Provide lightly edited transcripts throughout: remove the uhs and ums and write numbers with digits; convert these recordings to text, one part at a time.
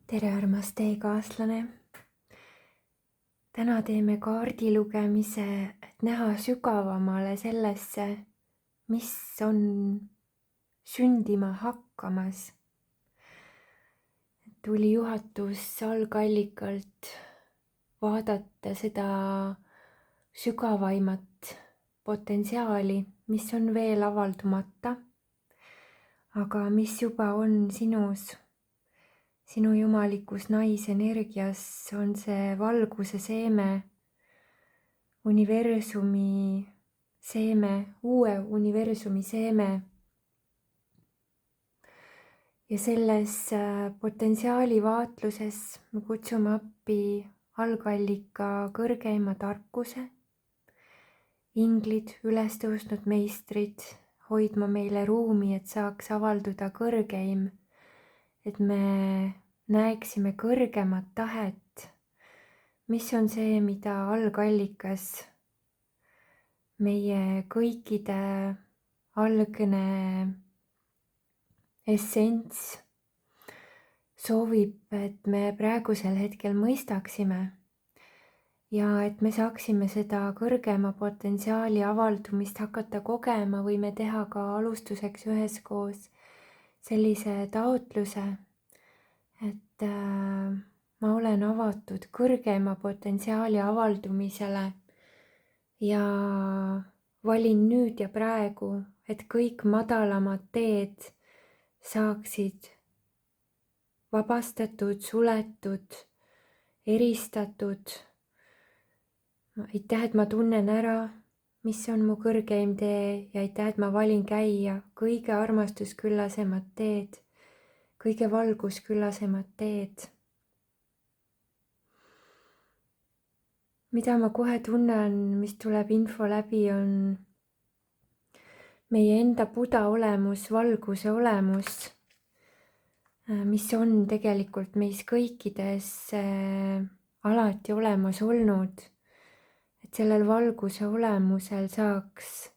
tere, armas teekaaslane. Täna teeme kaardilugemise, et näha sügavamale sellesse, mis on sündima hakkamas. Tuli juhatus algallikalt vaadata seda sügavaimat potentsiaali, mis on veel avaldumata, aga mis juba on sinus. Sinu jumalikus naisenergias on see valguse seeme, universumi seeme, uue universumi seeme. Ja selles potentsiaali vaatluses me kutsume appi algallika kõrgeima tarkuse, inglid, ülestõusnud meistrid, hoidma meile ruumi, et saaks avalduda kõrgeim, et me näeksime kõrgemat tahet, mis on see, mida algallikas, meie kõikide algne essents soovib, et me praegusel hetkel mõistaksime ja et me saaksime seda kõrgema potentsiaali avaldumist hakata kogema, võime teha ka alustuseks üheskoos sellise taotluse, et ma olen avatud kõrgema potentsiaali avaldumisele ja valin nüüd ja praegu, et kõik madalamad teed saaksid vabastatud, suletud, eristatud. Aitäh, et ma tunnen ära, mis on mu kõrgeim tee ja aitäh, et ma valin käia kõige armastusküllasemad teed, kõige valgusküllasemad teed. Mida ma kohe tunnen, mis tuleb info läbi, on meie enda Buda olemus, valguse olemus, mis on tegelikult meis kõikides alati olemas olnud. Et sellel valguse olemusel saaks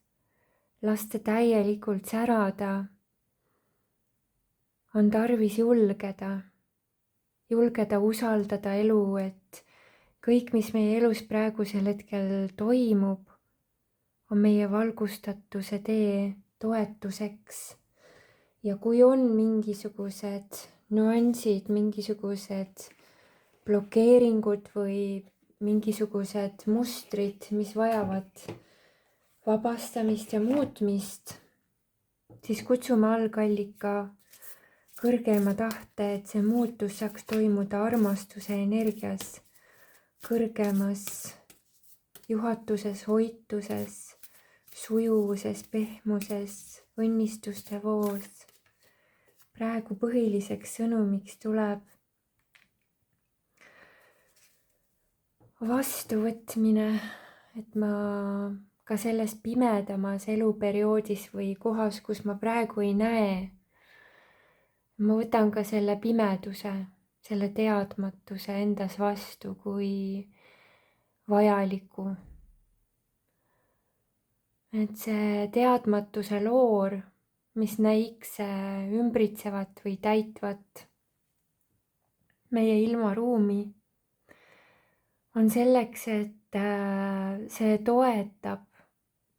lasta täielikult särada, on tarvis julgeda usaldada elu, et kõik, mis meie elus praegusel hetkel toimub, on meie valgustatuse tee toetuseks. Ja kui on mingisugused nüansid, mingisugused blokeeringud või mingisugused mustrid, mis vajavad vabastamist ja muutmist, siis kutsume algallika kõrgema tahte, et see muutus saaks toimuda armastuse energias, kõrgemas juhatuses, hoituses, sujuvuses, pehmuses, õnnistuste voos. Praegu põhiliseks sõnumiks tuleb vastuvõtmine, et ma ka selles pimedamas eluperioodis või kohas, kus ma praegu ei näe, ma võtan ka selle pimeduse, selle teadmatuse endas vastu kui vajaliku. Et see teadmatuse loor, mis näiks ümbritsevat või täitvat meie ilmaruumi, on selleks, et see toetab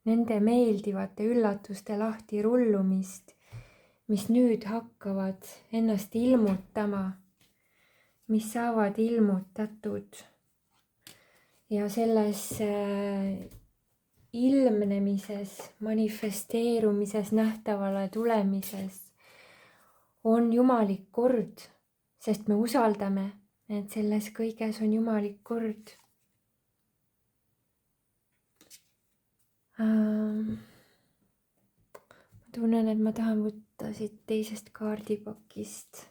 nende meeldivate üllatuste lahti rullumist, mis nüüd hakkavad ennast ilmutama, mis saavad ilmutatud. Ja selles ilmnemises, manifesteerumises, nähtavale tulemises on jumalik kord, sest me usaldame, et selles kõiges on jumalik kord. Ma tunnen, et ma tahan võtta siit teisest kaardipakist.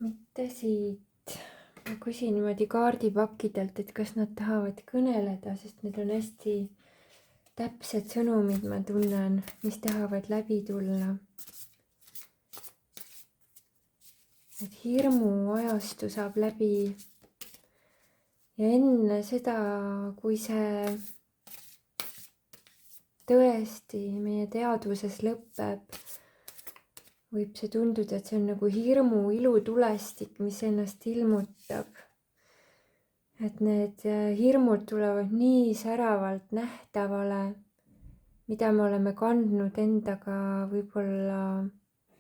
Mitte siit. Ma küsin niimoodi kaardipakkidelt, et kas nad tahavad kõneleda, sest need on hästi täpsed sõnumid, ma tunnen, mis tahavad läbi tulla. Et hirmu ajastu saab läbi ja enne seda, kui see tõesti meie teadvuses lõpeb, võib see tunduda, et see on nagu hirmu ilutulestik, mis ennast ilmutab. Et need hirmud tulevad nii säravalt nähtavale, mida me oleme kandnud endaga võib-olla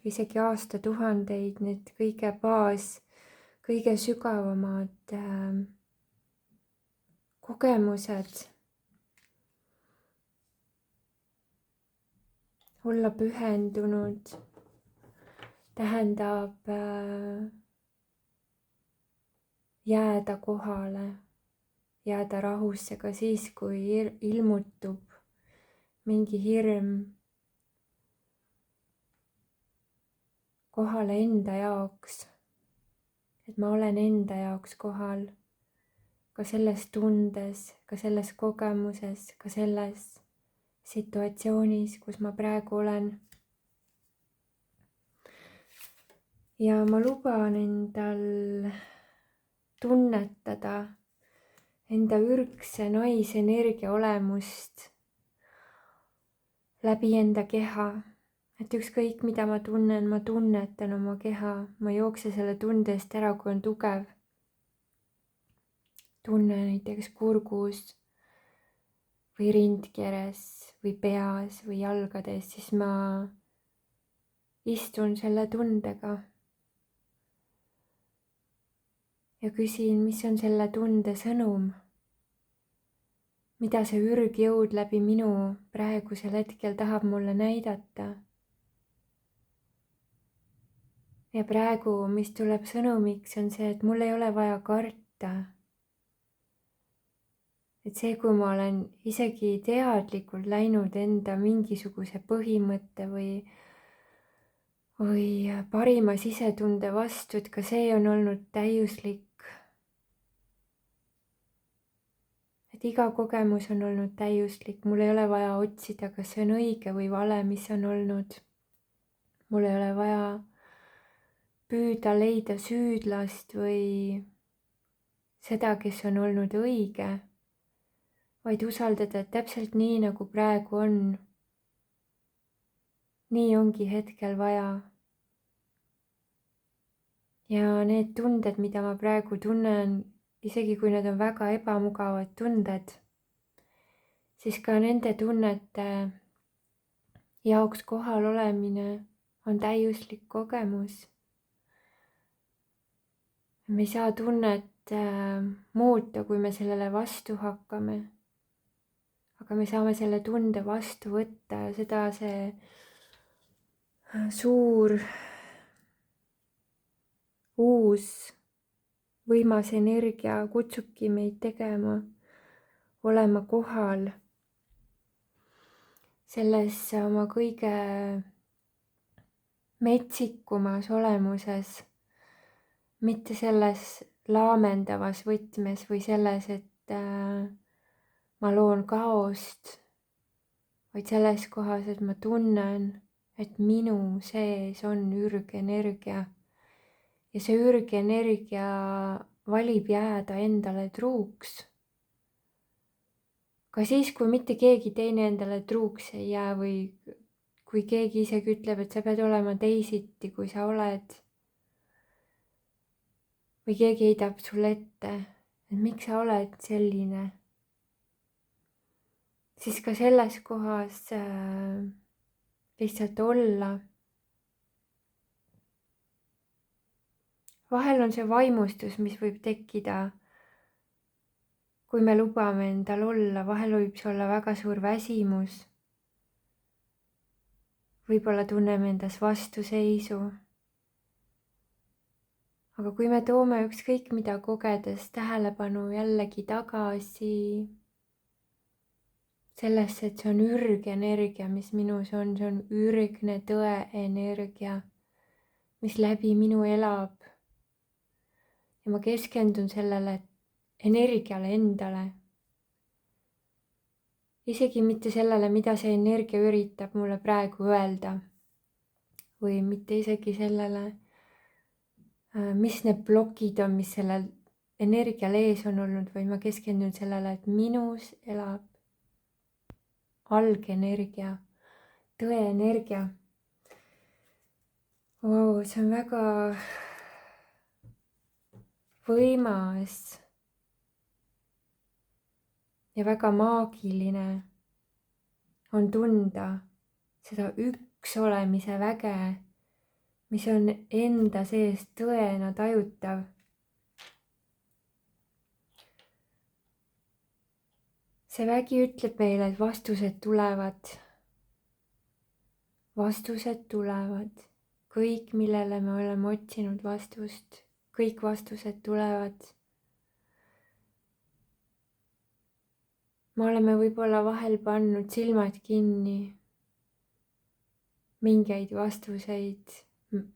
isegi aastatuhandeid, need kõige sügavamad kogemused. Olla pühendunud tähendab jääda kohale, jääda rahusse ka siis, kui ilmutub mingi hirm, kohale enda jaoks, et ma olen enda jaoks kohal, ka selles tundes, ka selles kogemuses, ka selles situatsioonis, kus ma praegu olen. Ja ma luban endal tunnetada enda ürgse naisenergia olemust läbi enda keha. Et ükskõik, mida ma tunnetan oma keha, ma ei jookse selle tunde eest ära, kui on tugev. Tunne näiteks kurgus või rindkeres või peas või jalgades, siis ma istun selle tundega ja küsin, mis on selle tunde sõnum, mida see ürgjõud läbi minu praegusel hetkel tahab mulle näidata. Ja praegu, mis tuleb sõnumiks, on see, et mul ei ole vaja karta. Et see, kui ma olen isegi teadlikult läinud enda mingisuguse põhimõtte või parima sisetunde vastu, et ka see on olnud täiuslik. Et iga kogemus on olnud täiuslik, mul ei ole vaja otsida, kas see on õige või vale, mis on olnud. Mul ei ole vaja püüda leida süüdlast või seda, kes on olnud õige, vaid usaldada, et täpselt nii, nagu praegu on. Nii ongi hetkel vaja. Ja need tunded, mida ma praegu tunnen, isegi kui need on väga ebamugavad tunded, siis ka nende tunnete jaoks kohal olemine on täiuslik kogemus. Me ei saa tunnet muuta, kui me sellele vastu hakkame. Aga me saame selle tunde vastu võtta ja seda see suur, uus, võimas energia kutsubki meid tegema, olema kohal selles oma kõige metsikumas olemuses, mitte selles laamendavas võtmes või selles, et ma loon kaost, vaid selles kohas, et ma tunnen, et minu sees on ürgenergia ja see ürgenergia valib jääda endale truuks. Ka siis, kui mitte keegi teine endale truuks ei jää või kui keegi isegi ütleb, et sa pead olema teisiti, kui sa oled. Või keegi heidab sulle ette, et miks sa oled selline. Siis ka selles kohas lihtsalt olla. Vahel on see vaimustus, mis võib tekkida, kui me lubame endal olla, vahel võib see olla väga suur väsimus. Võib-olla tunneme endas vastuseisu. Aga kui me toome ükskõik mida kogedes tähelepanu jällegi tagasi sellesse, et see on ürgenergia, mis minus on, see on ürgne tõe energia, mis läbi minu elab. Ja ma keskendun sellele energiale endale. Isegi mitte sellele, mida see energia üritab mulle praegu öelda. Või mitte isegi sellele, mis need plokid on, mis sellel energial ees on olnud, või ma keskendun sellele, et minus elab algenergia, tõeenergia. Vau, see on väga võimas ja väga maagiline on tunda seda üks olemise väge, mis on enda sees tõena tajutav. See vägi ütleb meile, et vastused tulevad. Vastused tulevad. Kõik, millele me oleme otsinud vastust, kõik vastused tulevad. Me oleme võib-olla vahel pannud silmad kinni, mingeid vastuseid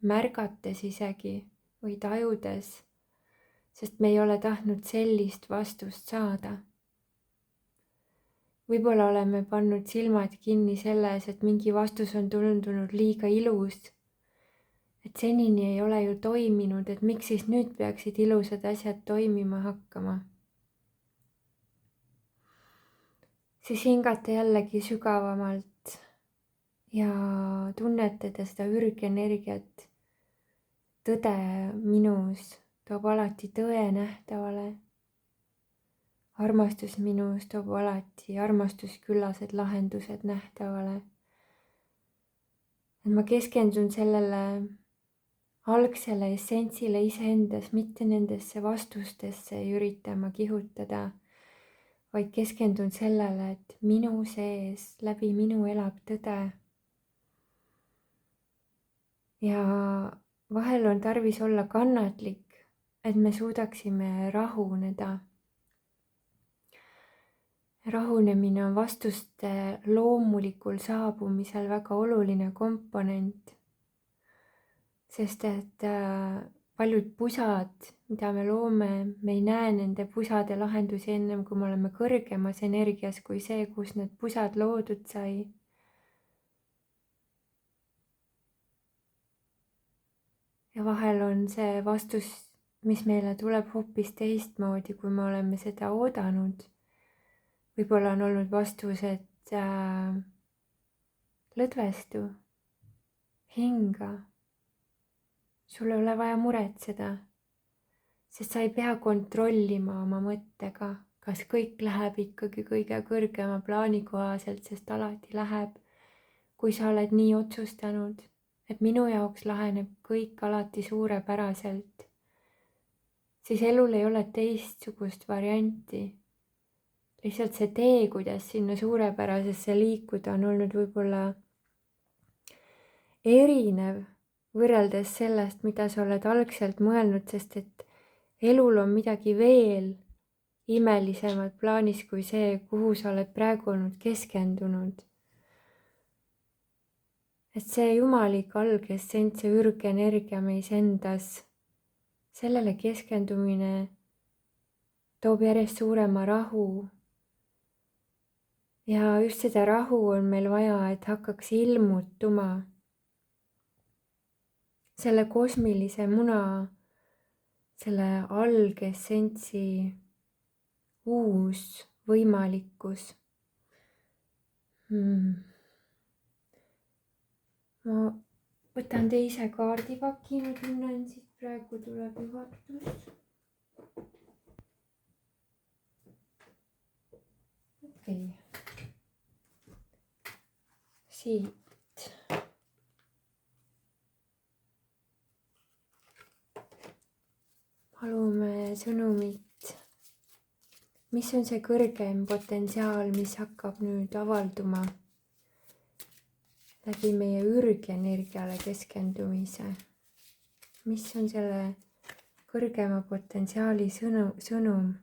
märgates isegi või tajudes, sest me ei ole tahtnud sellist vastust saada. Võib-olla oleme pannud silmad kinni selles, et mingi vastus on tundunud liiga ilus. Et senini ei ole ju toiminud, et miks siis nüüd peaksid ilusad asjad toimima hakkama. Siis hingata jällegi sügavamalt ja tunnetada seda ürgenergiat. Tõde minus toob alati tõe nähtavale. Armastus minus toob alati armastusküllased lahendused nähtavale. Et ma keskendun sellele algsele essentsile iseendas, mitte nendesse vastustesse ei ürita ma kihutada, vaid keskendun sellele, et minu sees, läbi minu elab tõde. Ja vahel on tarvis olla kannatlik, et me suudaksime rahuneda. Rahunemine on vastuste loomulikul saabumisel väga oluline komponent, sest et paljud pusad, mida me loome, me ei näe nende pusade lahendusi ennem, kui me oleme kõrgemas energias kui see, kus need pusad loodud sai. Ja vahel on see vastus, mis meile tuleb hoopis teistmoodi, kui me oleme seda oodanud. Võib-olla on olnud vastus, et lõdvestu, hinga, sul ei ole vaja muretseda, sest sa ei pea kontrollima oma mõttega, kas kõik läheb ikkagi kõige kõrgema plaani kohaselt, sest alati läheb, kui sa oled nii otsustanud, et minu jaoks laheneb kõik alati suurepäraselt, siis elul ei ole teistsugust varianti. Lihtsalt see tee, kuidas sinna suurepärasesse liikuda, on olnud võib-olla erinev võrreldes sellest, mida sa oled algselt mõelnud, sest et elul on midagi veel imelisemat plaanis kui see, kuhu sa oled praegu olnud keskendunud. Et see jumalik algessents, see ürgenergia meis endas, sellele keskendumine toob järjest suurema rahu. Ja just seda rahu on meil vaja, et hakkaks ilmutuma selle kosmilise muna, selle algessentsi uus võimalikkus. Ma võtan teise kaardipaki, ma tunnen, siit praegu tuleb juhatus. Okei. Siit. Palume sõnumit. Mis on see kõrgem potentsiaal, mis hakkab nüüd avalduma läbi meie ürgenergiale keskendumise? Mis on selle kõrgema potentsiaali sõnum?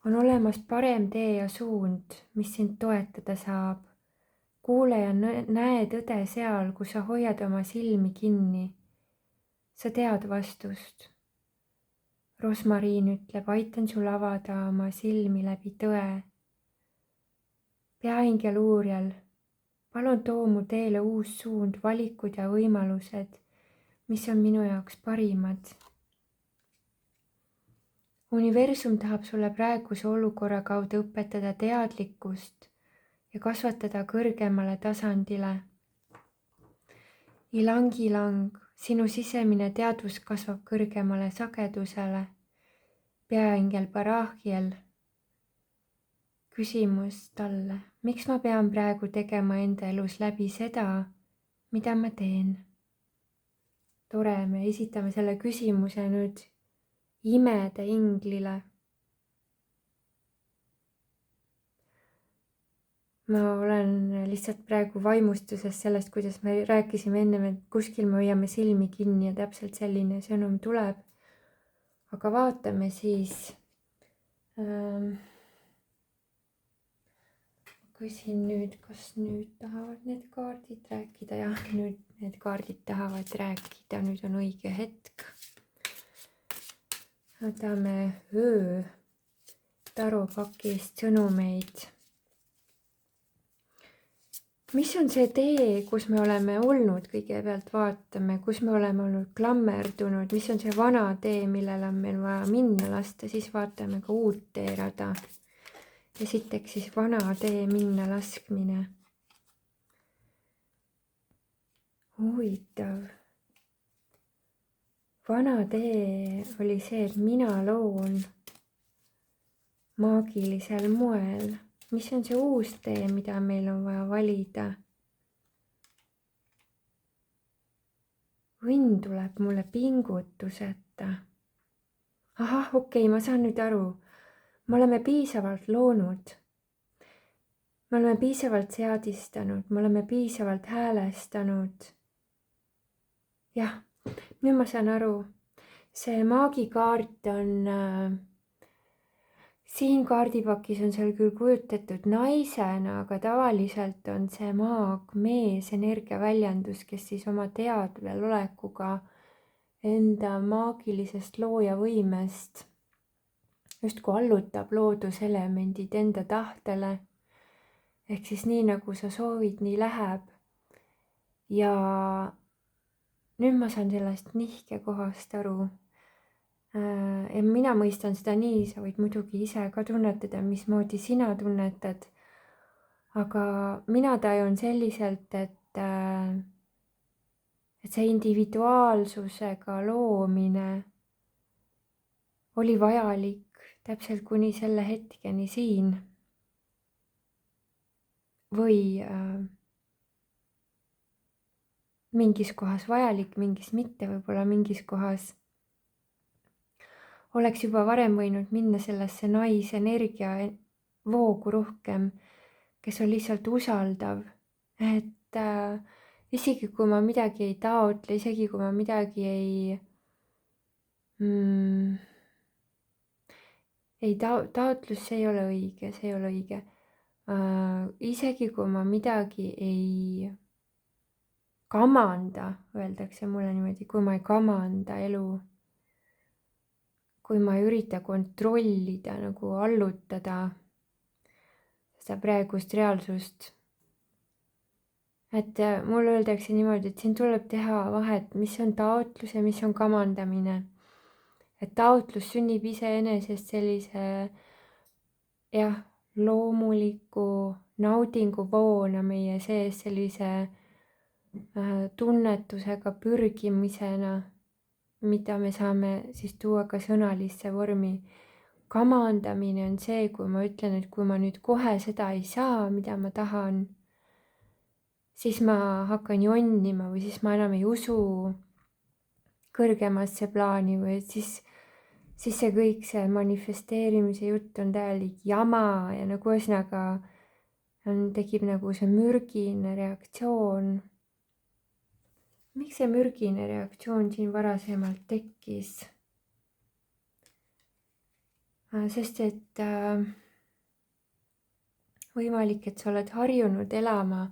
On olemas parem tee ja suund, mis sind toetada saab. Kuule ja näe tõde seal, kus sa hoiad oma silmi kinni. Sa tead vastust. Rosmariin ütleb, aitan sul avada oma silmi läbi tõe. Peaingel uurjal, palun too mu teele uus suund, valikud ja võimalused, mis on minu jaoks parimad. universum tahab sulle praeguse olukorra kaudu õpetada teadlikkust ja kasvatada kõrgemale tasandile. Ilang-ilang, sinu sisemine teadvus kasvab kõrgemale sagedusele. Peaingel Barahiel. Küsimus talle, miks ma pean praegu tegema enda elus läbi seda, mida ma teen? Tore, me esitame selle küsimuse nüüd imede inglile. Ma olen lihtsalt praegu vaimustuses sellest, kuidas me rääkisime ennem, et kuskil me hoiame silmi kinni ja täpselt selline sõnum tuleb. Aga vaatame siis. Küsin nüüd, kas nüüd tahavad need kaardid rääkida? Jah, nüüd need kaardid tahavad rääkida, nüüd on õige hetk. Võtame öö taropakist sõnumeid. Mis on see tee, kus me oleme olnud, kõigepealt vaatame, kus me oleme olnud klammerdunud, mis on see vana tee, millele on meil vaja minna lasta, siis vaatame ka uut teerada. Esiteks siis vana tee minna laskmine. Huvitav. Vana tee oli see, et mina loon maagilisel moel. Mis on see uus tee, mida meil on vaja valida? Õnn tuleb mulle pingutuseta. Ahah, okei, ma saan nüüd aru. Me oleme piisavalt loonud. Me oleme piisavalt seadistanud, me oleme piisavalt häälestanud. Jah, nüüd ma saan aru. See maagikaart on... Siin kaardipakis on seal küll kujutatud naisena, aga tavaliselt on see maag mees energiaväljendus, kes siis oma teadvel olekuga enda maagilisest looja võimest justkui allutab looduselemendid enda tahtele. Ehk siis nii nagu sa soovid, nii läheb. Ja nüüd ma saan sellest nihkekohast aru. Ja mina mõistan seda nii, sa võid muidugi ise ka tunnetada, mismoodi sina tunnetad. Aga mina tajun selliselt, et see individuaalsusega loomine oli vajalik täpselt kuni selle hetkeni siin. Või mingis kohas vajalik, mingis mitte, võib-olla mingis kohas oleks juba varem võinud minna sellesse naisenergia voogu rohkem, kes on lihtsalt usaldav. Et isegi kui ma midagi ei taotle, isegi kui ma midagi taotlus, see ei ole õige. Isegi kui ma midagi ei kamanda, öeldakse mulle niimoodi, kui ma ei kamanda elu, kui ma ei ürita kontrollida, nagu allutada seda praegust reaalsust. Et mulle öeldakse niimoodi, et siin tuleb teha vahet, mis on taotlus ja mis on kamandamine. Et taotlus sünnib iseenesest sellise loomuliku naudinguvoona meie sees, sellise tunnetusega pürgimisena, mida me saame siis tuua ka sõnalisse vormi. Kamandamine on see, kui ma ütlen, et kui ma nüüd kohe seda ei saa, mida ma tahan, siis ma hakkan jonnima või siis ma enam ei usu kõrgemasse plaani või siis see kõik see manifesteerimise jutt on täielik jama ja nagu ühesõnaga tekib nagu see mürgine reaktsioon. Miks see mürgine reaktsioon siin varasemalt tekkis? Sest et võimalik, et sa oled harjunud elama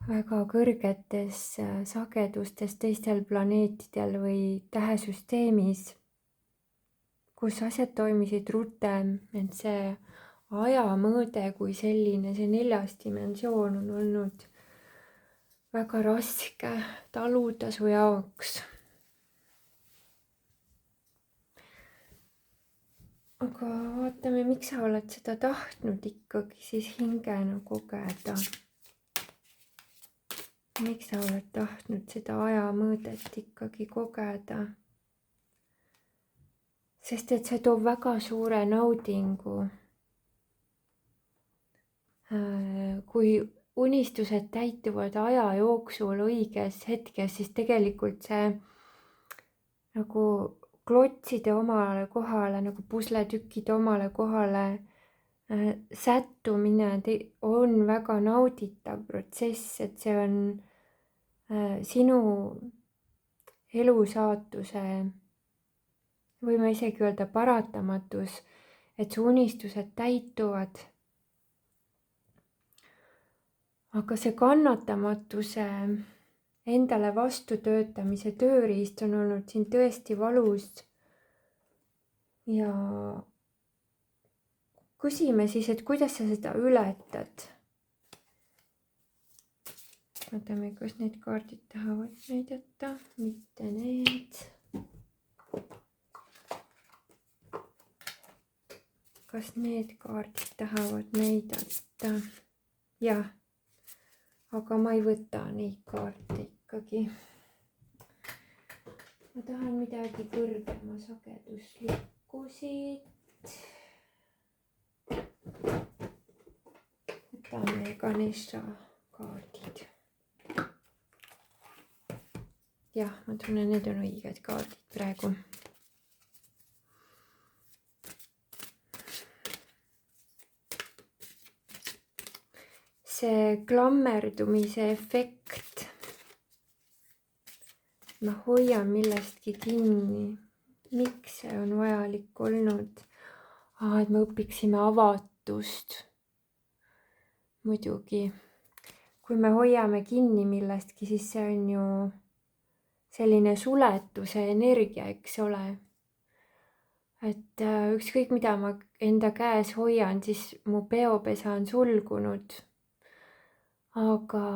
väga kõrgetes sagedustes teistel planeetidel või tähesüsteemis, kus asjad toimisid rutem, et see ajamõõde kui selline, see 4. dimensioon on olnud väga raske taluda su jaoks. aga vaatame, miks sa oled seda tahtnud ikkagi siis hingena kogeda. Miks sa oled tahtnud seda ajamõõdet ikkagi kogeda? Sest et see toob väga suure naudingu. Kui unistused täituvad aja jooksul õiges hetkes, siis tegelikult see nagu klotside omale kohale, nagu pusletükkide omale kohale sättumine on väga nauditav protsess, et see on sinu elusaatuse, võime isegi öelda paratamatus, et su unistused täituvad. Aga see kannatamatuse endale vastutöötamise tööriist on olnud siin tõesti valus. Ja küsime siis, et kuidas sa seda ületad. Vaatame, kas need kaardid tahavad näidata, mitte need. Kas need kaardid tahavad näidata? Jah. Aga ma ei võta neid kaarte ikkagi. Ma tahan midagi kõrgema sageduslikku siit. Võtame Ganesha kaardid. Jah, ma tunnen, need on õiged kaardid praegu. See klammerdumise efekt. Ma hoian millestki kinni. Miks see on vajalik olnud? Et me õpiksime avatust. Muidugi. Kui me hoiame kinni millestki, siis see on ju selline suletuse energia, eks ole. Et ükskõik mida ma enda käes hoian, siis mu peopesa on sulgunud. Aga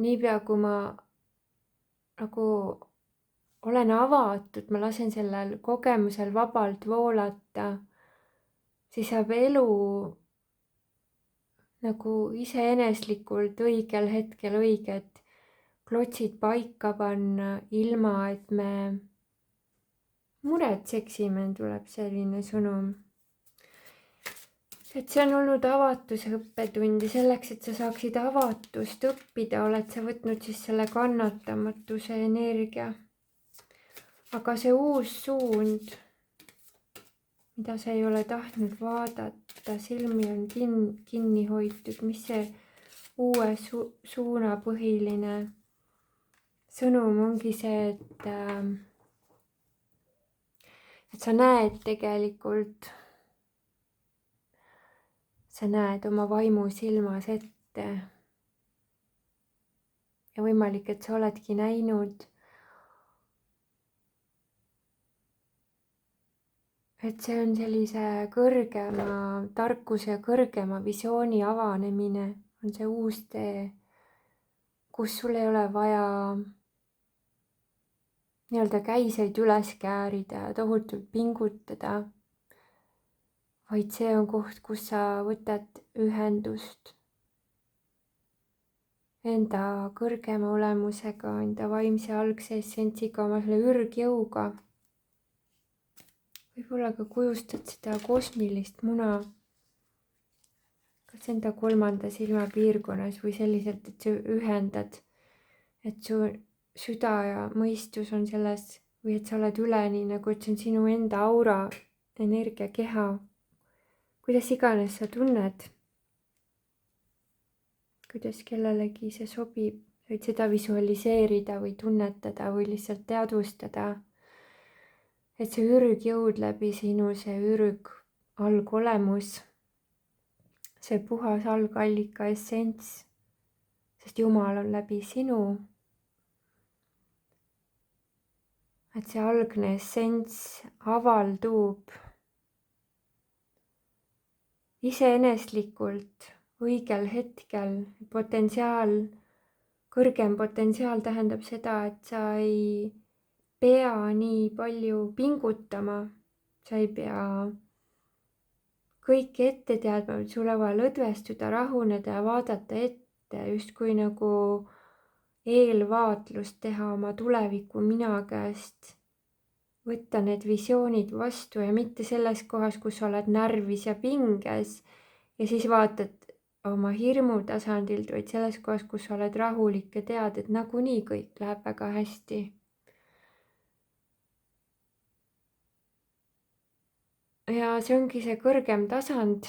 niipea, kui ma nagu olen avatud, ma lasen sellel kogemusel vabalt voolata, siis saab elu nagu iseeneslikult õigel hetkel õiged klotsid paika panna, ilma et me muretseksime, tuleb selline sõnum. Et see on olnud avatuse õppetund ja selleks, et sa saaksid avatust õppida, oled sa võtnud siis selle kannatamatuse energia. Aga see uus suund, mida sa ei ole tahtnud vaadata, silmi on kinni hoitud, mis see uue suuna põhiline sõnum ongi see, et sa näed tegelikult, sa näed oma vaimu silmas ette ja võimalik, et sa oledki näinud, et see on sellise kõrgema tarkuse ja kõrgema visiooni avanemine, on see uus tee, kus sul ei ole vaja nii-öelda käiseid üles käärida ja tohutult pingutada, vaid see on koht, kus sa võtad ühendust enda kõrgema olemusega, enda vaimse algse essentsiga, oma selle ürgjõuga. Võib-olla ka kujustad seda kosmilist muna, kas enda 3. silma piirkonnas või selliselt, et sa ühendad, et su süda ja mõistus on selles või et sa oled üleni, nagu et see on sinu enda aura, energiakeha. Kuidas iganes sa tunned, kuidas kellelegi see sobib, võid seda visualiseerida või tunnetada või lihtsalt teadvustada, et see ürgjõud läbi sinu, see ürg algolemus, see puhas algallika essents, sest Jumal on läbi sinu. Et see algne essents avaldub iseeneslikult õigel hetkel. Potentsiaal, kõrgem potentsiaal tähendab seda, et sa ei pea nii palju pingutama, sa ei pea kõike ette teadma, sul on vaja lõdvestuda, rahuneda ja vaadata ette, justkui nagu eelvaatlust teha oma tuleviku mina käest. Võtta need visioonid vastu ja mitte selles kohas, kus sa oled närvis ja pinges ja siis vaatad oma hirmu tasandilt, vaid selles kohas, kus sa oled rahulik ja tead, et nagunii kõik läheb väga hästi. Ja see ongi see kõrgem tasand,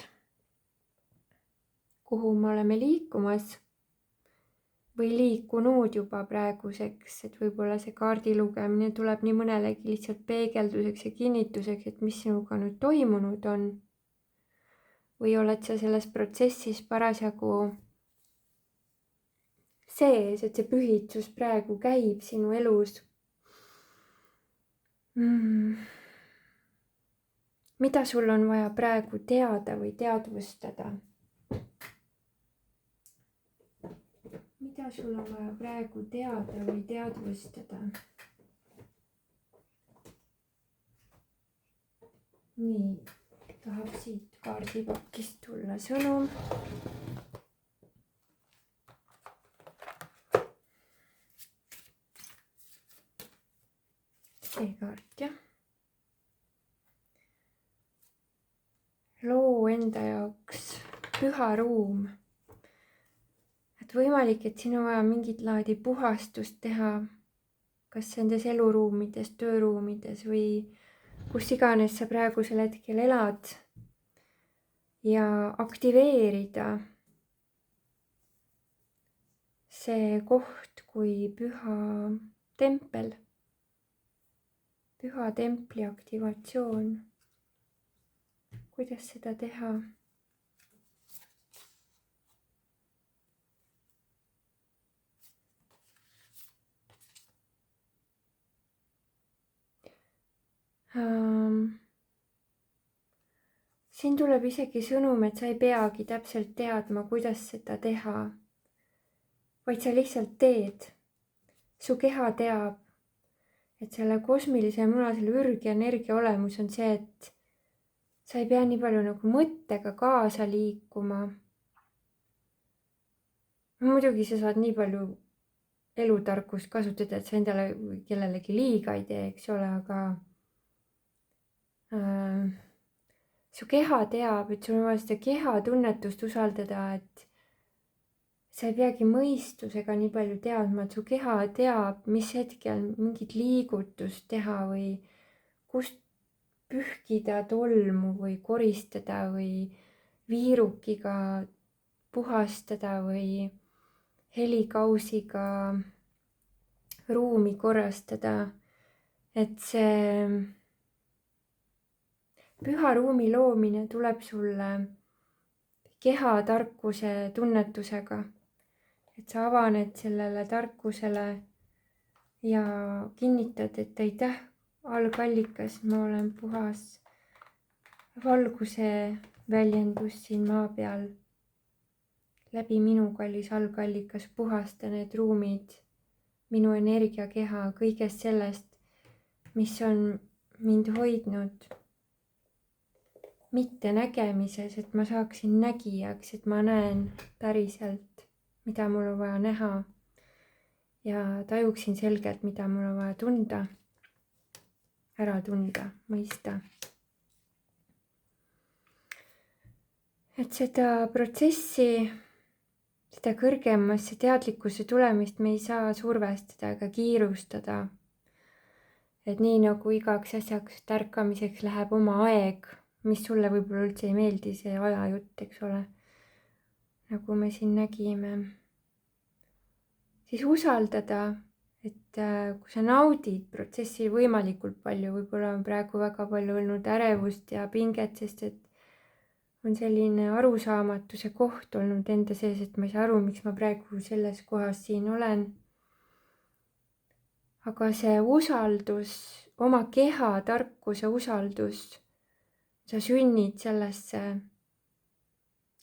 kuhu me oleme liikumas või liikunud juba praeguseks, et võib-olla see kaardi lugemine tuleb nii mõnelegi lihtsalt peegelduseks ja kinnituseks, et mis sinuga nüüd toimunud on. Või oled sa selles protsessis parasjagu sees, et see pühitsus praegu käib sinu elus. Mida sul on vaja praegu teada või teadvustada? Mida sul on vaja praegu teada või teadvustada? Nii, tahab siit kaardipakist tulla sõnum. See kaart, jah. Loo enda jaoks püha ruum. Et võimalik, et sinu vaja mingit laadi puhastust teha, kas nendes eluruumides, tööruumides või kus iganes sa praegusel hetkel elad ja aktiveerida see koht kui püha tempel, püha templi aktivatsioon. Kuidas seda teha? Siin tuleb isegi sõnum, et sa ei peagi täpselt teadma, kuidas seda teha, vaid sa lihtsalt teed. Su keha teab, et selle kosmilise munasele ürgenergia olemus on see, et sa ei pea nii palju nagu mõttega kaasa liikuma. Muidugi sa saad nii palju elutarkust kasutada, et sa endale või kellelegi liiga ei tee, eks ole, aga su keha teab, et sul on vaja seda keha tunnetust usaldada, et sa ei peagi mõistusega nii palju teadma, et su keha teab, mis hetkel mingit liigutust teha või kust pühkida tolmu või koristada või viirukiga puhastada või helikausiga ruumi korrastada. Et see püha ruumi loomine tuleb sulle kehatarkuse tunnetusega. Et sa avaned sellele tarkusele ja kinnitad, et aitäh, algallikas, ma olen puhas valguse väljendus siin maa peal. Läbi minu, kallis algallikas, puhasta need ruumid, minu energiakeha, kõigest sellest, mis on mind hoidnud mitte nägemises, et ma saaksin nägijaks, et ma näen päriselt, mida mul on vaja näha ja tajuksin selgelt, mida mul on vaja tunda, ära tunda, mõista. Et seda protsessi, seda kõrgemasse teadlikkuse tulemist me ei saa survestada ega kiirustada. Et nii nagu igaks asjaks tärkamiseks läheb oma aeg, mis sulle võib-olla üldse ei meeldi, see ajajutt, eks ole, nagu me siin nägime, siis usaldada, et kui sa naudid protsessi võimalikult palju, võib-olla on praegu väga palju olnud ärevust ja pinget, sest et on selline arusaamatuse koht olnud enda sees, et ma ei saa aru, miks ma praegu selles kohas siin olen. Aga see usaldus, oma keha tarkuse usaldus, sa sünnid sellesse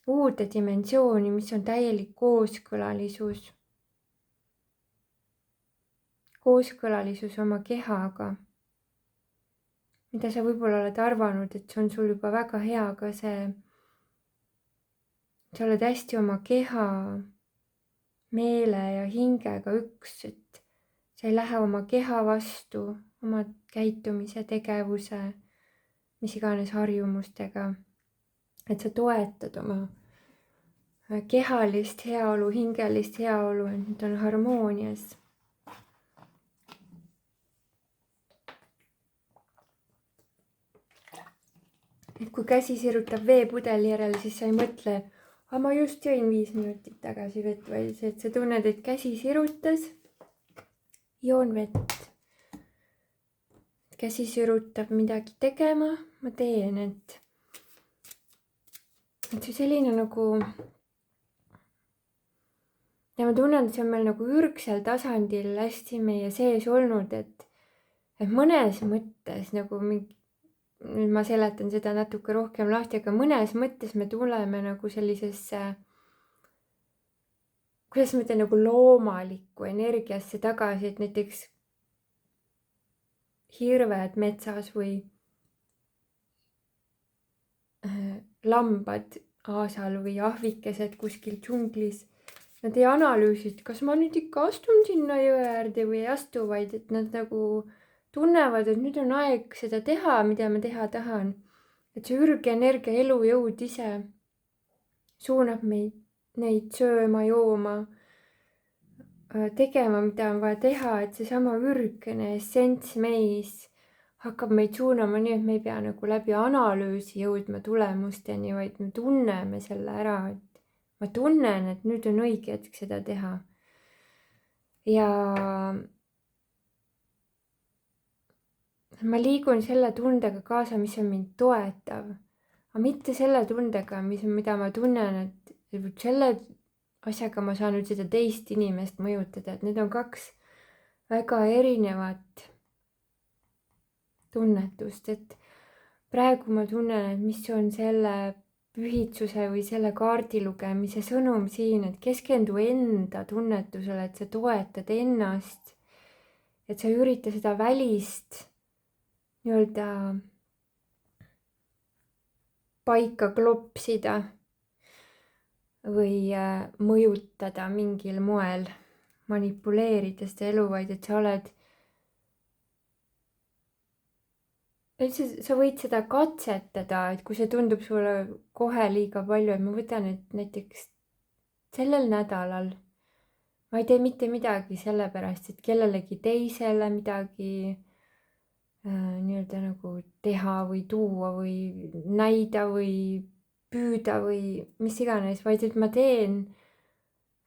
uude dimensiooni, mis on täielik kooskõlalisus. Kooskõlalisus oma kehaga, mida sa võib-olla oled arvanud, et see on sul juba väga hea, aga see sa oled hästi oma keha, meele ja hingega üks, et sa ei lähe oma keha vastu, oma käitumise, tegevuse, mis iganes harjumustega. Et sa toetad oma kehalist heaolu, hingelist heaolu, et need on harmoonias. Et kui käsi sirutab veepudeli järele, siis sa ei mõtle, ma just jõin 5 minutit tagasi vett, vaid see, et sa tunned, et käsi sirutas, joon vett. Käsi sirutab midagi tegema, ma teen, et see selline nagu, ja ma tunnen, et see on meil nagu ürgsel tasandil hästi meie sees olnud, et mõnes mõttes nagu mingi, nüüd ma seletan seda natuke rohkem lahti, aga mõnes mõttes me tuleme nagu sellisesse, kuidas ma ütlen, nagu loomalikku energiasse tagasi, et näiteks hirved metsas või lambad aasal või ahvikesed kuskil džunglis, nad ei analüüsi, et kas ma nüüd ikka astun sinna jõe äärde või ei astu, vaid et nad nagu tunnevad, et nüüd on aeg seda teha, mida ma teha tahan. Et see ürgenergia, elujõud ise suunab neid sööma, jooma, tegema, mida on vaja teha, et seesama ürgene essents meis hakkab meid suunama nii, et me ei pea nagu läbi analüüsi jõudma tulemusteni, vaid me tunneme selle ära, et ma tunnen, et nüüd on õige hetk seda teha. Ja ma liigun selle tundega kaasa, mis on mind toetav, aga mitte selle tundega, mida ma tunnen, et selle asjaga ma saan nüüd seda teist inimest mõjutada, et need on 2 väga erinevat tunnetust, et praegu ma tunnen, et mis on selle pühitsuse või selle kaardi lugemise sõnum siin, et keskendu enda tunnetusele, et sa toetad ennast, et sa ei ürita seda välist nii-öelda paika klopsida või mõjutada mingil moel, manipuleerida seda elu, vaid et sa oled, üldse sa võid seda katsetada, et kui see tundub sulle kohe liiga palju, et ma võtan, et näiteks sellel nädalal ma ei tee mitte midagi sellepärast, et kellelegi teisele midagi nii-öelda nagu teha või tuua või näida või püüda või mis iganes, vaid et ma teen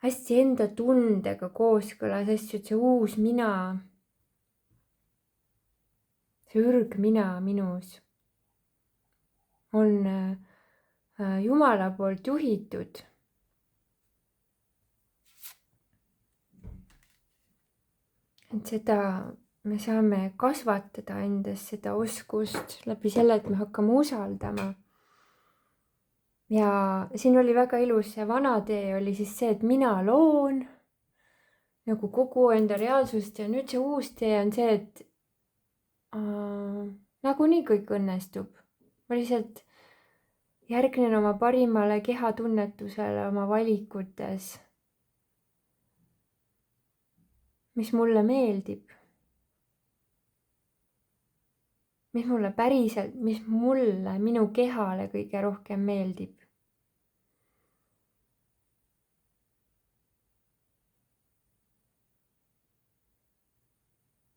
hästi enda tundega kooskõlas asju, et see uus mina, see ürgmina minus on Jumala poolt juhitud. Et seda me saame kasvatada endas seda oskust läbi selle, et me hakkame usaldama. Ja siin oli väga ilus, see vana tee oli siis see, et mina loon nagu kogu enda reaalsust ja nüüd see uus tee on see, et nagunii kõik õnnestub. Ma lihtsalt järgnen oma parimale kehatunnetusele oma valikutes, mis mulle meeldib. Mis mulle päriselt, mis mulle, minu kehale kõige rohkem meeldib.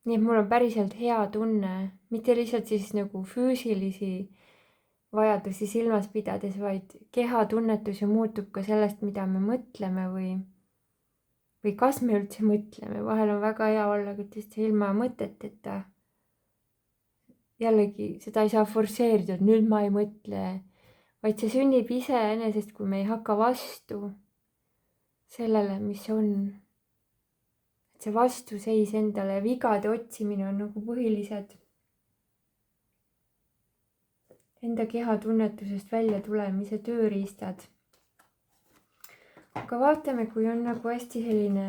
Nii et mul on päriselt hea tunne, mitte lihtsalt siis nagu füüsilisi vajadusi silmas pidades, vaid kehatunnetus ju muutub ka sellest, mida me mõtleme või kas me üldse mõtleme. Vahel on väga hea olla tõesti ilma mõteteta. Jällegi, seda ei saa forsseerida, et nüüd ma ei mõtle, vaid see sünnib iseenesest, kui me ei hakka vastu sellele, mis on. Et see vastuseis endale ja vigade otsimine on nagu põhilised enda kehatunnetusest välja tulemise tööriistad. Aga vaatame, kui on nagu hästi selline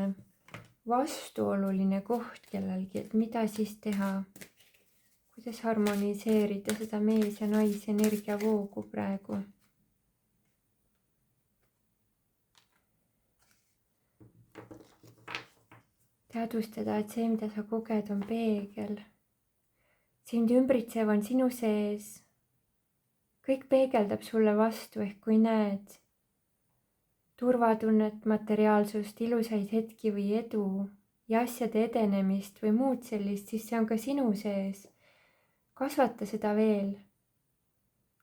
vastuoluline koht kellelgi, et mida siis teha. Kuidas harmoniseerida seda mees- ja naisenergiavoogu praegu. teadvustada, et see, mida sa koged, on peegel. sind ümbritsev on sinu sees. kõik peegeldab sulle vastu, ehk kui näed turvatunnet, materiaalsust, ilusaid hetki või edu ja asjade edenemist või muud sellist, siis see on ka sinu sees. kasvata seda veel.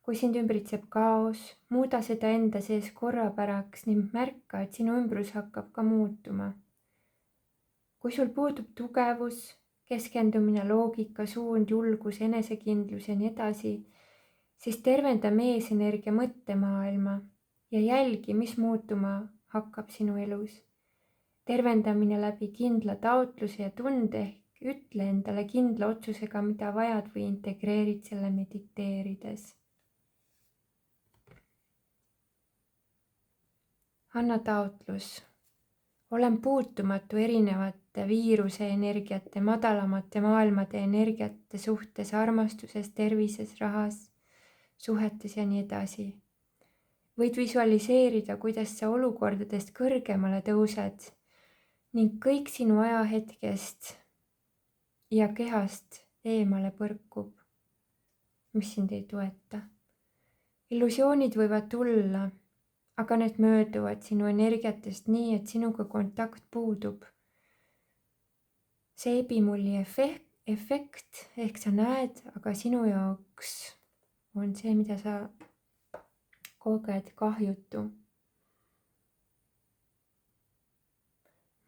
kui sind ümbritseb kaos, muuda seda enda sees korrapäraks ning märka, et sinu ümbrus hakkab ka muutuma. kui sul puudub tugevus, keskendumine, loogika, suund, julgus, enesekindlus ja nii edasi, siis tervenda meesenergia mõttemaailma ja jälgi, mis muutuma hakkab sinu elus. tervendamine läbi kindla taotluse ja tunde ehk ütle endale kindla otsusega, mida vajad või integreerid selle mediteerides. anna taotlus. olen puutumatu erinevate viiruse energiate, madalamate maailmade energiate suhtes, armastuses, tervises, rahas, suhetes ja nii edasi. võid visualiseerida, kuidas sa olukordadest kõrgemale tõused ning kõik sinu ajahetkest ja kehast eemale põrkub, mis sind ei toeta. illusioonid võivad tulla, aga need mööduvad sinu energiatest nii, et sinuga kontakt puudub. seebimulli efekt ehk sa näed, aga sinu jaoks on see, mida sa koged, kahjutu.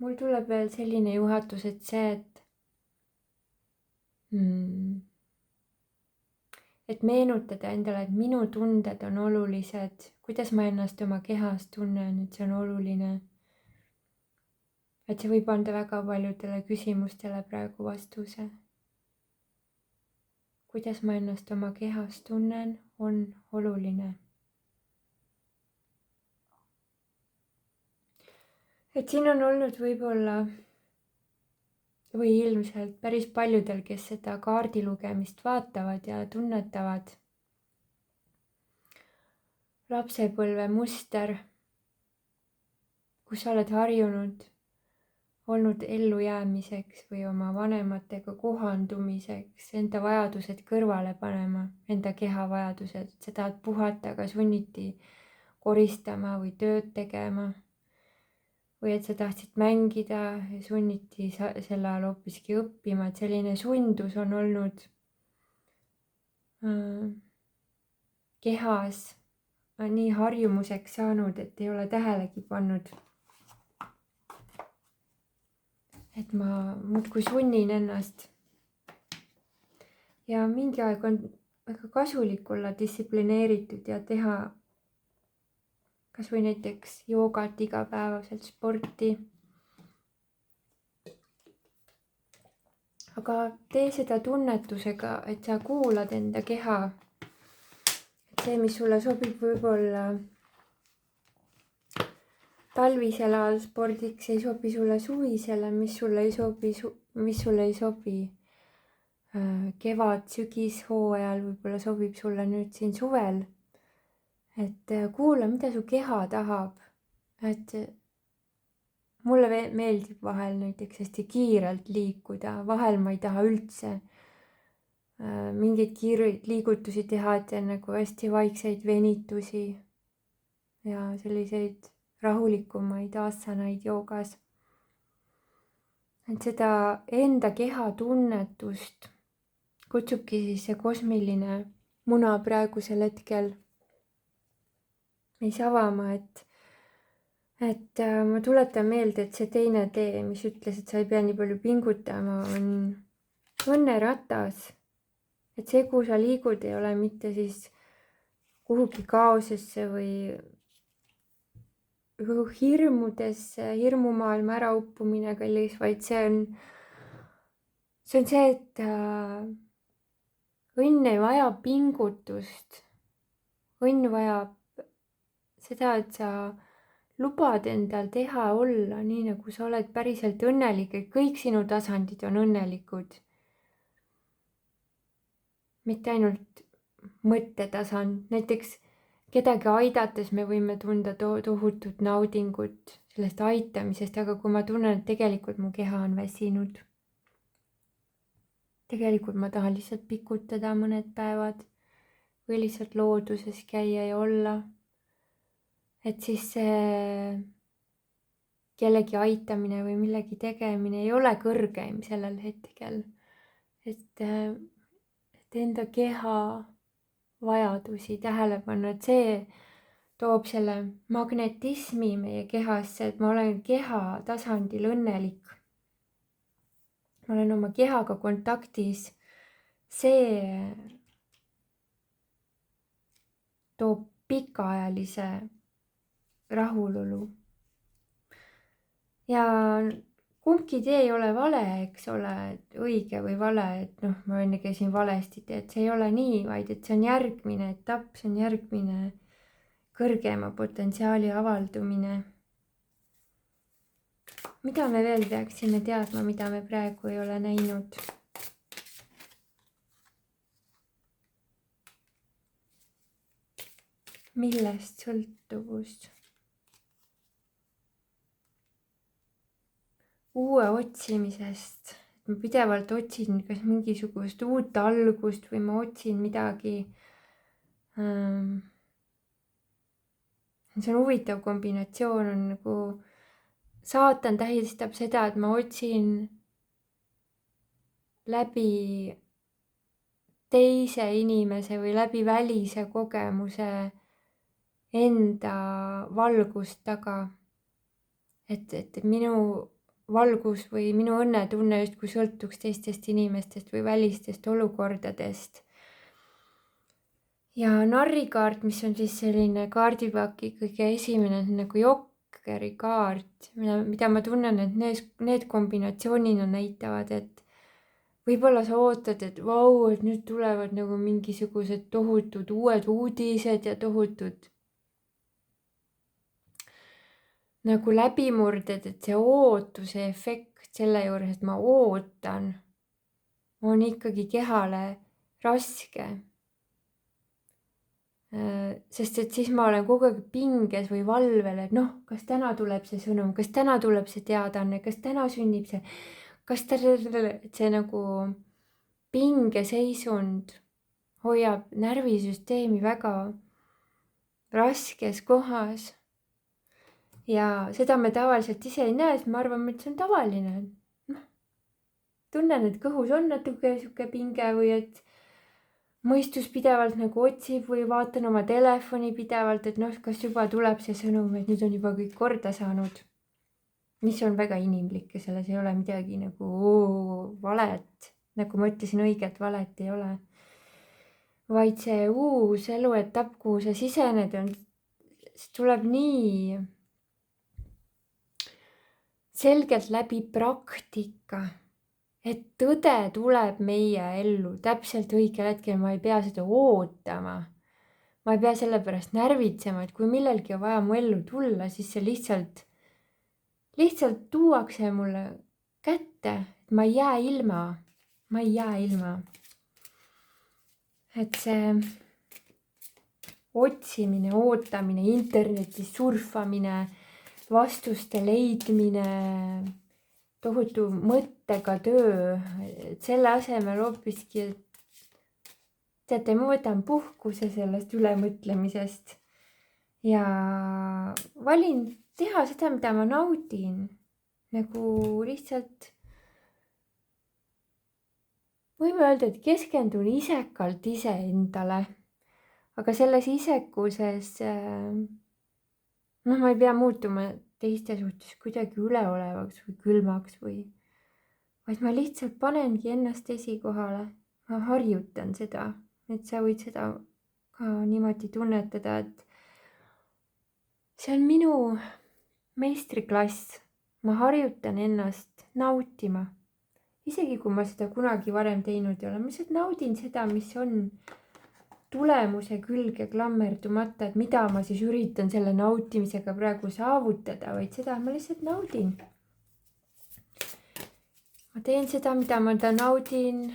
mul tuleb veel selline juhatus, et see, et meenutada endale, et minu tunded on olulised, kuidas ma ennast oma kehas tunnen, et see on oluline. et see võib anda väga paljudele küsimustele praegu vastuse. kuidas ma ennast oma kehas tunnen, on oluline. et siin on olnud võib-olla või ilmselt päris paljudel, kes seda kaardi lugemist vaatavad ja tunnetavad, lapsepõlve muster, kus sa oled harjunud olnud ellujäämiseks või oma vanematega kohandumiseks, enda vajadused kõrvale panema, enda keha vajadused, sa tahad puhata, aga sunniti koristama või tööd tegema. või et sa tahtsid mängida ja sunniti sel ajal hoopiski õppima, et selline sundus on olnud kehas nii harjumuseks saanud, et ei ole tähelegi pannud. et ma muudkui sunnin ennast. ja mingi aeg on väga kasulik olla distsiplineeritud ja teha kas või näiteks joogat igapäevaselt, sporti. aga tee seda tunnetusega, et sa kuulad enda keha. et see, mis sulle sobib võib-olla talvisel ajal spordiks, ei sobi sulle suvisele, mis sulle ei sobi kevad, sügis, hooajal, võib-olla sobib sulle nüüd siin suvel. et kuula, mida su keha tahab. et mulle meeldib vahel näiteks hästi kiirelt liikuda, vahel ma ei taha üldse mingeid kiireid liigutusi teha, et teen nagu hästi vaikseid venitusi ja selliseid rahulikumaid asanaid joogas. et seda enda keha tunnetust kutsubki siis see kosmiline muna praegusel hetkel meis avama, et ma tuletan meelde, et see teine tee, mis ütles, et sa ei pea nii palju pingutama, on õnneratas. et see, kuhu sa liigud, ei ole mitte siis kuhugi kaosesse või hirmudesse, hirmumaailma ärauppumine kallis, vaid see on see, et õnn ei vaja pingutust. õnn vajab seda, et sa lubad endal teha, olla nii, nagu sa oled päriselt õnnelik, et kõik sinu tasandid on õnnelikud. mitte ainult mõttetasand, näiteks kedagi aidates me võime tunda tohutut naudingut sellest aitamisest, aga kui ma tunnen, et tegelikult mu keha on väsinud, tegelikult ma tahan lihtsalt pikutada mõned päevad või lihtsalt looduses käia ja olla, et siis see kellegi aitamine või millegi tegemine ei ole kõrgeim sellel hetkel, et enda keha vajadusi tähele panna, et see toob selle magnetismi meie kehasse, et ma olen keha tasandil õnnelik. Ma olen oma kehaga kontaktis. See toob pikaajalise rahulolu. Ja kumbki tee ei ole vale, eks ole, et õige või vale, et ma enne käisin valesti, et see ei ole nii, vaid et see on järgmine etapp, see on järgmine kõrgema potentsiaali avaldumine. Mida me veel peaksime teadma, mida me praegu ei ole näinud? Millest sõltuvus? Uue otsimisest. Ma pidevalt otsin kas mingisugust uut algust või ma otsin midagi. See on huvitav kombinatsioon, on nagu saatan tähistab seda, et ma otsin läbi teise inimese või läbi välise kogemuse enda valgust taga. Et minu valgus või minu õnnetunne justkui sõltuks teistest inimestest või välistest olukordadest. Ja narrikaart, mis on siis selline kaardipaki kõige esimene, nagu jokkeri kaart, mida ma tunnen, et need kombinatsioonina näitavad, et võib-olla sa ootad, et vau, et nüüd tulevad nagu mingisugused tohutud uued uudised ja tohutud nagu läbimurded, et see ootuse efekt selle juures, et ma ootan, on ikkagi kehale raske. Sest et siis ma olen kogu aeg pinges või valvel, et kas täna tuleb see sõnum, kas täna tuleb see teadaanne, kas täna sünnib see, et see nagu pingeseisund hoiab närvisüsteemi väga raskes kohas. Ja seda me tavaliselt ise ei näe, sest me arvame, et see on tavaline. Tunnen, et kõhus on natuke sihuke pinge või et mõistus pidevalt nagu otsib või vaatan oma telefoni pidevalt, et kas juba tuleb see sõnum, et nüüd on juba kõik korda saanud. Mis on väga inimlik ja selles ei ole midagi nagu valet. Nagu ma ütlesin, õiget valet ei ole. Vaid see uus eluetapp, kuhu sa sisened, tuleb nii selgelt läbi praktika. Et tõde tuleb meie ellu täpselt õigel hetkel, ma ei pea seda ootama. Ma ei pea selle pärast närvitsema, et kui millelgi on vaja mu ellu tulla, siis see lihtsalt tuuakse mulle kätte, et ma ei jää ilma. Et see otsimine, ootamine, internetis surfamine, vastuste leidmine, tohutu mõttega töö, et selle asemel hoopiski, teate, ma võtan puhkuse sellest ülemõtlemisest ja valin teha seda, mida ma naudin. Nagu lihtsalt võime öelda, et keskendun isekalt iseendale, aga selles isekuses ma ei pea muutuma teiste suhtes kuidagi üleolevaks või külmaks vaid ma lihtsalt panengi ennast esikohale. Ma harjutan seda, et sa võid seda ka niimoodi tunnetada, et see on minu meistriklass. Ma harjutan ennast nautima. Isegi kui ma seda kunagi varem teinud ei ole, ma lihtsalt naudin seda, mis on tulemuse külge klammerdumata, et mida ma siis üritan selle nautimisega praegu saavutada, vaid seda ma lihtsalt naudin. Ma teen seda, mida ma naudin,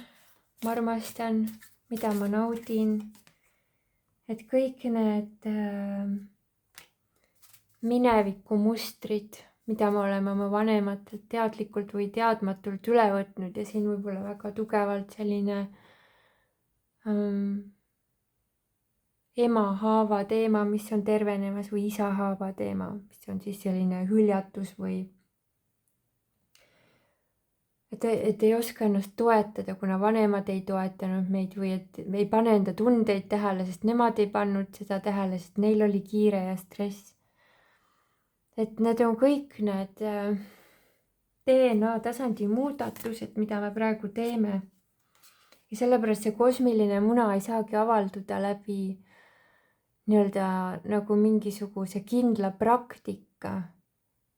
ma armastan, mida ma naudin. et kõik need minevikumustrid, mida me oleme oma vanematelt teadlikult või teadmatult üle võtnud ja siin võib-olla väga tugevalt selline ema haava teema, mis on tervenemas, või isa haava teema, mis on siis selline hüljatus või et ei oska ennast toetada, kuna vanemad ei toetanud meid või et me ei pane enda tundeid tähele, sest nemad ei pannud seda tähele, sest neil oli kiire ja stress. Et need on kõik need DNA tasandi muudatused, mida me praegu teeme. Ja sellepärast see kosmiline muna ei saagi avalduda läbi nii-öelda nagu mingisuguse kindla praktika,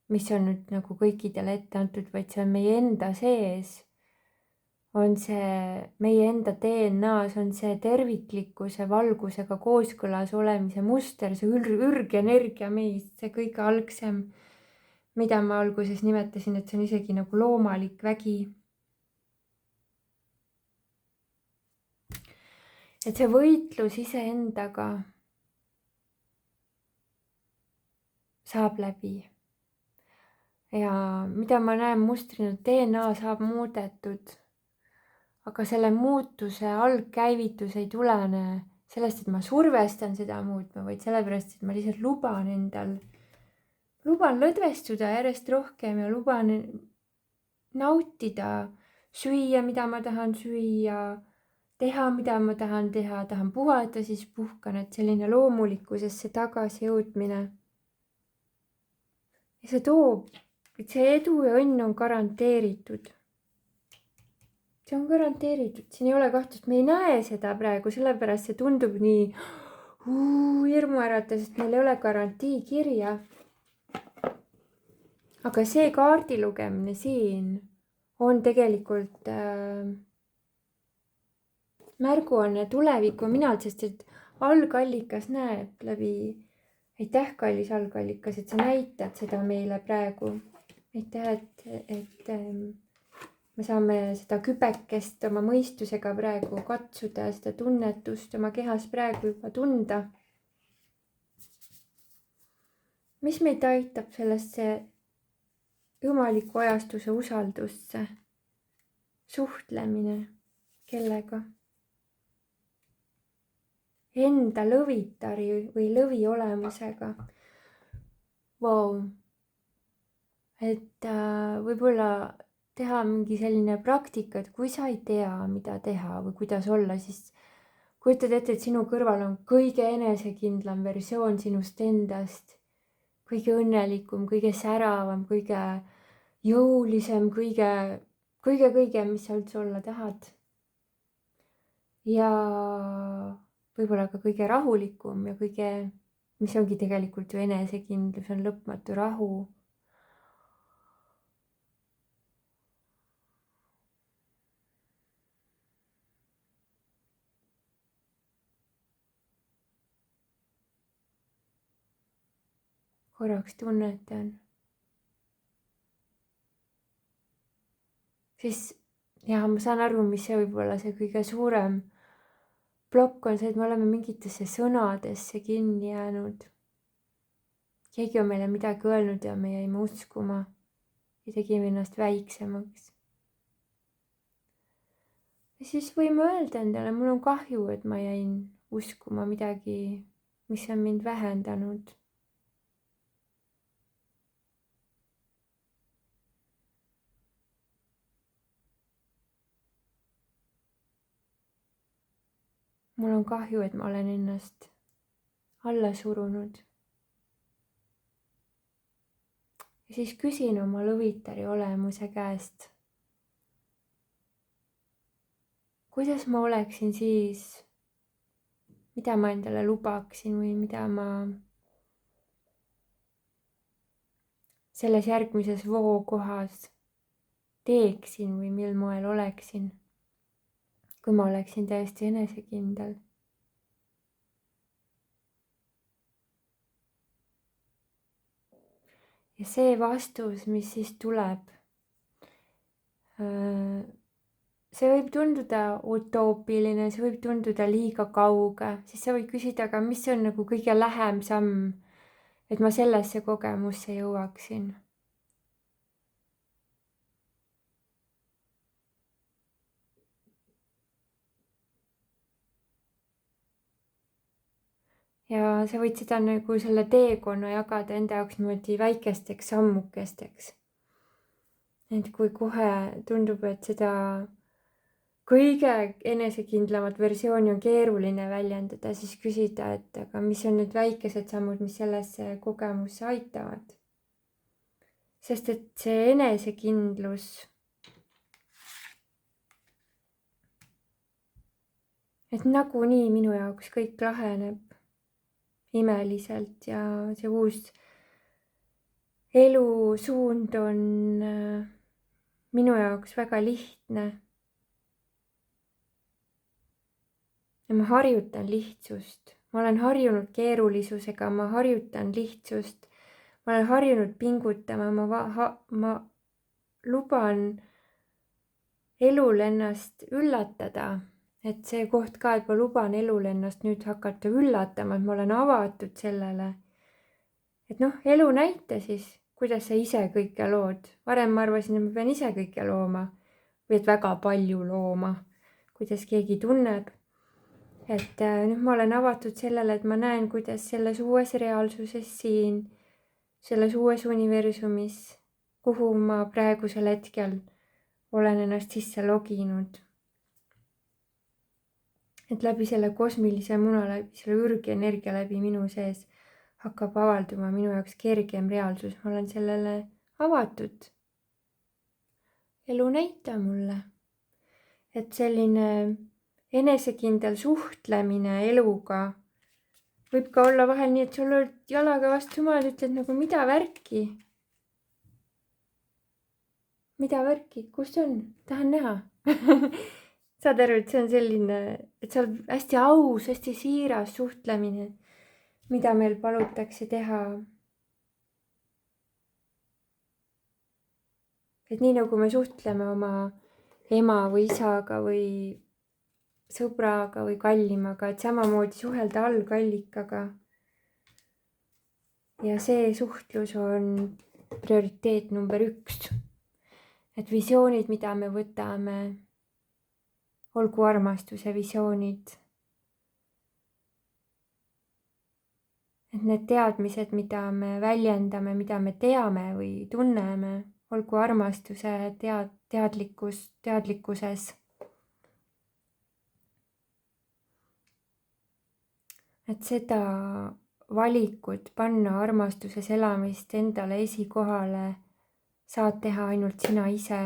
mis on nüüd nagu kõikidele ette antud, vaid see on meie enda sees. On see meie enda DNA-s, on see terviklikkuse valgusega kooskõlas olemise muster, see ürgenergia meis, see kõige algsem, mida ma alguses nimetasin, et see on isegi nagu loomalik vägi. Et see võitlus iseendaga saab läbi. Ja mida ma näen mustrina, DNA saab muudetud, aga selle muutuse algkäivitus ei tulene sellest, et ma survestan seda muutma, vaid sellepärast, et ma lihtsalt luban lõdvestuda järjest rohkem ja luban nautida, süüa, mida ma tahan süüa, teha, mida ma tahan teha, tahan puhata, siis puhkan, et selline loomulikkusesse tagasi jõudmine. Ja see toob, et see edu ja õnn on garanteeritud. See on garanteeritud, siin ei ole kahtlust, me ei näe seda praegu, sellepärast see tundub nii hirmuäratav, sest meil ei ole garantiikirja. Aga see kaardi lugemine siin on tegelikult märguanne tuleviku minalt, sest et algallikas näeb läbi, aitäh kallis algallikas, et sa näitad seda meile praegu. Aitäh, et me saame seda kübekest oma mõistusega praegu katsuda ja seda tunnetust oma kehas praegu juba tunda. Mis meid aitab sellesse jumaliku ajastuse usaldusse? Suhtlemine. Kellega? Enda lõvitari või lõvi olemusega. Vau. Et võib-olla teha mingi selline praktika, et kui sa ei tea, mida teha või kuidas olla, siis kujutad ette, et sinu kõrval on kõige enesekindlam versioon sinust endast, kõige õnnelikum, kõige säravam, kõige jõulisem, kõige, mis sa üldse olla tahad. Ja võib-olla ka kõige rahulikum ja kõige, mis ongi tegelikult ju enesekindlus, on lõpmatu rahu. Korraks tunnetan. Siis ja ma saan aru, mis see võib olla see kõige suurem plokk on see, et me oleme mingitesse sõnadesse kinni jäänud. Keegi on meile midagi öelnud ja me jäime uskuma ja tegime ennast väiksemaks. Ja siis võime öelda endale, mul on kahju, et ma jäin uskuma midagi, mis on mind vähendanud. Mul on kahju, et ma olen ennast alla surunud. Ja siis küsin oma lõvitari olemuse käest. Kuidas ma oleksin siis, mida ma endale lubaksin või mida ma selles järgmises vookohas teeksin või mil moel oleksin, kui ma oleksin täiesti enesekindel. Ja see vastus, mis siis tuleb, see võib tunduda utoopiline, see võib tunduda liiga kauge, siis sa võid küsida, aga mis on nagu kõige lähem samm, et ma sellesse kogemusse jõuaksin. ja sa võid seda nagu selle teekonna jagada enda jaoks niimoodi väikesteks sammukesteks. et kui kohe tundub, et seda kõige enesekindlamat versiooni on keeruline väljendada, siis küsida, et aga mis on need väikesed sammud, mis sellesse kogemusse aitavad. sest et see enesekindlus, et nagunii minu jaoks kõik laheneb imeliselt ja see uus elusuund on minu jaoks väga lihtne. ja ma harjutan lihtsust, ma olen harjunud keerulisusega, ma harjutan lihtsust, ma olen harjunud pingutama, ma luban elul ennast üllatada. et see koht ka, et ma luban elul ennast nüüd hakata üllatama, et ma olen avatud sellele. et noh, elu näita siis, kuidas sa ise kõike lood. varem ma arvasin, et ma pean ise kõike looma või et väga palju looma, kuidas keegi tunneb. et nüüd ma olen avatud sellele, et ma näen, kuidas selles uues reaalsuses siin, selles uues universumis, kuhu ma praegusel hetkel olen ennast sisse loginud. et läbi selle kosmilise muna, läbi selle ürgenergia läbi minu sees hakkab avalduma minu jaoks kergem reaalsus. ma olen sellele avatud. elu näita mulle. et selline enesekindel suhtlemine eluga võib ka olla vahel nii, et sul oled jalaga vastu maad, ütled nagu mida värki? mida värki, kus on? tahan näha. saad aru, et see on selline, et see on hästi aus, hästi siiras suhtlemine, mida meil palutakse teha. et nii nagu me suhtleme oma ema või isaga või sõbraga või kallimaga, et samamoodi suhelda algallikaga. ja see suhtlus on prioriteet number 1. et visioonid, mida me võtame, olgu armastuse visioonid. et need teadmised, mida me väljendame, mida me teame või tunneme, olgu armastuse teadlikkuses. et seda valikut panna armastuses elamist endale esikohale saad teha ainult sina ise.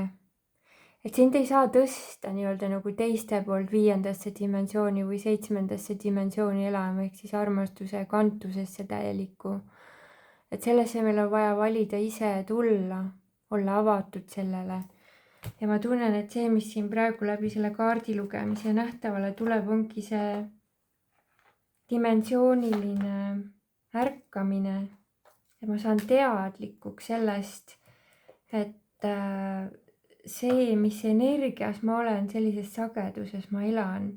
et sind ei saa tõsta nii-öelda nagu teiste poolt 5. dimensiooni või 7. dimensiooni elama, ehk siis armastuse kantusesse täielikku. et sellesse meil on vaja valida ise tulla, olla avatud sellele. ja ma tunnen, et see, mis siin praegu läbi selle kaardi lugemise nähtavale tuleb, ongi see dimensiooniline ärkamine. ja ma saan teadlikuks sellest, et see, mis energias ma olen, sellises sageduses ma elan,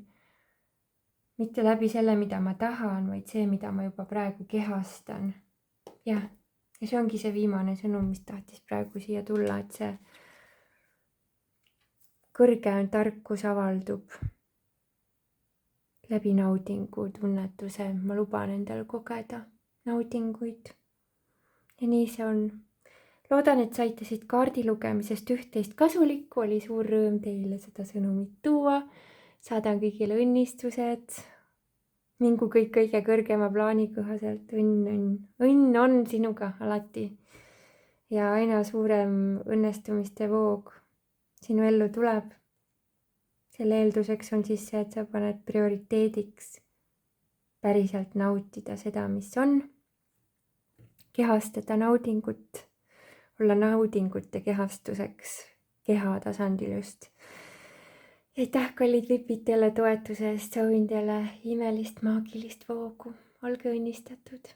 mitte läbi selle, mida ma tahan, vaid see, mida ma juba praegu kehastan. jah, ja see ongi see viimane sõnum, mis tahtis praegu siia tulla, et see kõrgem tarkus avaldub läbi naudingu tunnetuse. ma luban endal kogeda naudinguid. ja nii see on. loodan, et saite siit kaardi lugemisest üht-teist kasulikku. oli suur rõõm teile seda sõnumit tuua. saadan kõigile õnnistused. mingu kõik kõige kõrgema plaani kohaselt. õnn, õnn. õnn on sinuga alati. ja aina suurem õnnestumiste voog sinu ellu tuleb. selle eelduseks on siis see, et sa paned prioriteediks päriselt nautida seda, mis on. kehastada naudingut, olla naudingute kehastuseks keha tasandil just. aitäh, kallid lipid, teile toetuse eest, soovin teile imelist maagilist voogu. olge õnnistatud.